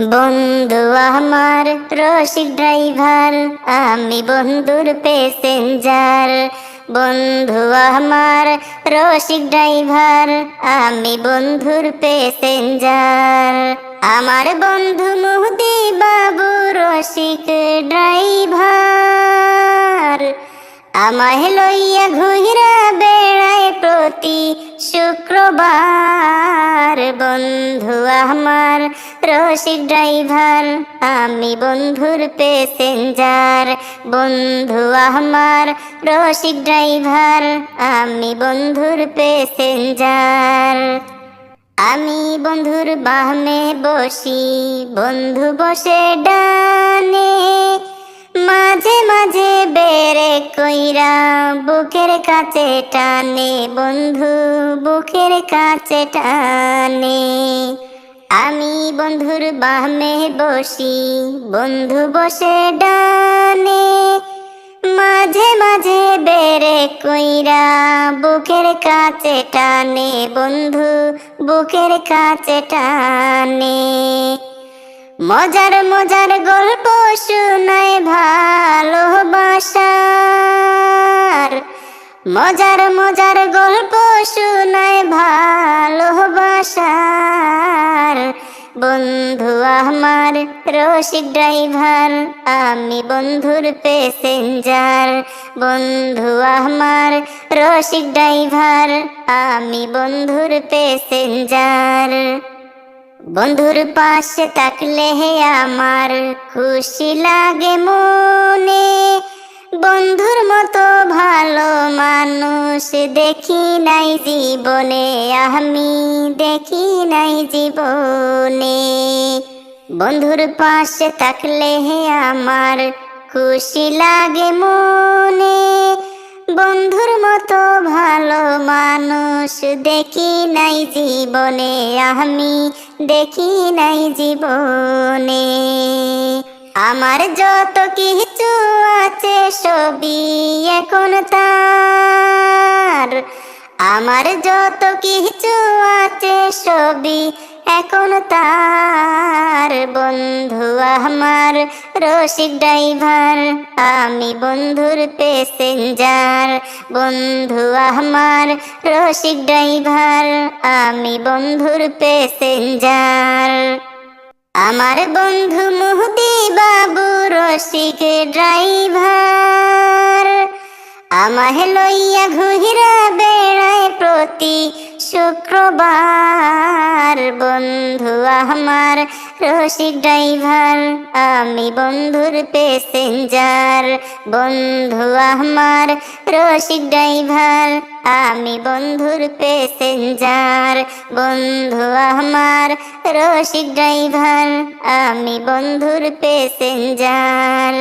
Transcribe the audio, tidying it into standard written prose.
বন্ধু আমার রসিক ড্রাইভার, আমি বন্ধুর প্যাসেঞ্জার। বন্ধু আমার রসিক ড্রাইভার, আমি বন্ধুর প্যাসেঞ্জার। আমার বন্ধু মুহদি বাবু রসিক ড্রাইভার, আমায় লইয়া ঘুইরা বেড়ায় প্রতি শুক্রবার। বন্ধু আমার রসিক ড্রাইভার, আমি বন্ধুর প্যাসেঞ্জার। বন্ধু আমার রসিক ড্রাইভার, আমি বন্ধুর প্যাসেঞ্জার। আমি বন্ধুর বাহনে বসি, বন্ধু বসে ডানে। মাঝে মাঝে বেরে কইরা বুকের কাছে টানে, বন্ধু বুকের কাছে টানে। আমি বন্ধুর বাহনে বসি, বন্ধু বসে ডানে। মাঝে মাঝে বেরে কইরা বুকের কাছে টানে, বন্ধু বুকের কাছে টানে। মজার মজার গল্প শুনায় ভালোবাসার, মজার মজার গল্প শুনায় ভালোবাসার। বন্ধু আমার রসিক ড্রাইভার, আমি বন্ধুর প্যাসেঞ্জার। বন্ধু আমার রসিক ড্রাইভার, আমি বন্ধুর প্যাসেঞ্জার। বন্ধুর পাশে থাকলে আমার খুশি লাগে মনে। বন্ধুর মতো ভালো মানুষ দেখি নাই জীবনে, আমি দেখি নাই জীবনে। বন্ধুর পাশে থাকলে আমার খুশি লাগে মনে। বন্ধুর মতো ভালো মানুষ দেখি নাই জীবনে, আমি দেখি নাই জীবনে। আমার যত কিছু আছে সবই এখন তার, আমার যত কিছু আছে সবই এখন তার। বন্ধু আমার রসিক ড্রাইভার, আমি বন্ধুর প্যাসেঞ্জার। বন্ধু আমার রসিক ড্রাইভার, আমি বন্ধুর প্যাসেঞ্জার। আমার বন্ধু মুহদি বাবু রসিক ড্রাইভার, আমায় লইয়া ঘুইরা বেড়ায় প্রতি শুক্রবার। বন্ধু আমার রসিক ড্রাইভার, আমি বন্ধুর প্যাসেঞ্জার। বন্ধু আমার রসিক ড্রাইভার, আমি বন্ধুর প্যাসেঞ্জার। বন্ধু আমার রসিক ড্রাইভার, আমি বন্ধুর প্যাসেঞ্জার।